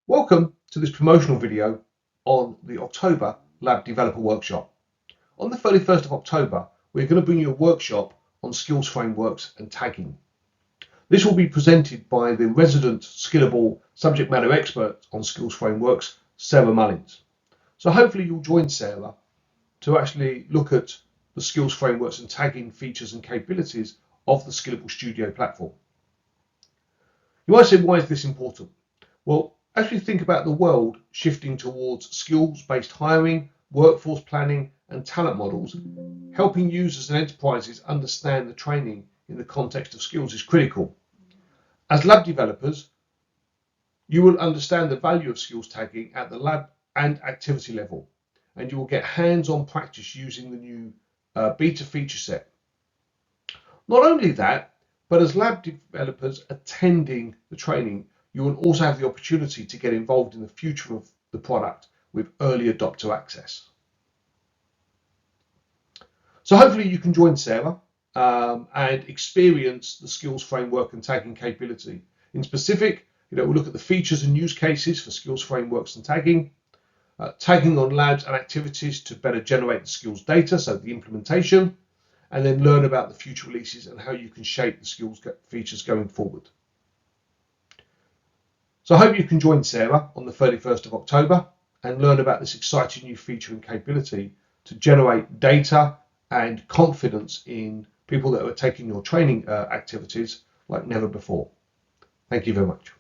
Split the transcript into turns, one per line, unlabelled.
Welcome to this promotional video on the October Lab Developer Workshop. On the 31st of October, we're going to bring you a workshop on skills frameworks and tagging. This will be presented by the resident Skillable subject matter expert on skills frameworks, Sarah Mullens. So hopefully you'll join Sarah to actually look at the skills frameworks and tagging features and capabilities of the Skillable Studio platform. You might say, why is this important? Well, as we think about the world shifting towards skills-based hiring, workforce planning, and talent models, helping users and enterprises understand the training in the context of skills is critical. As lab developers, you will understand the value of skills tagging at the lab and activity level, and you will get hands-on practice using the new beta feature set. Not only that, but as lab developers attending the training, you will also have the opportunity to get involved in the future of the product with early adopter access. So hopefully you can join Sarah and experience the skills framework and tagging capability. In specific, we'll look at the features and use cases for skills frameworks and tagging, tagging on labs and activities to better generate the skills data, so the implementation, and then learn about the future releases and how you can shape the skills features going forward. So I hope you can join Sarah on the 31st of October and learn about this exciting new feature and capability to generate data and confidence in people that are taking your training activities like never before. Thank you very much.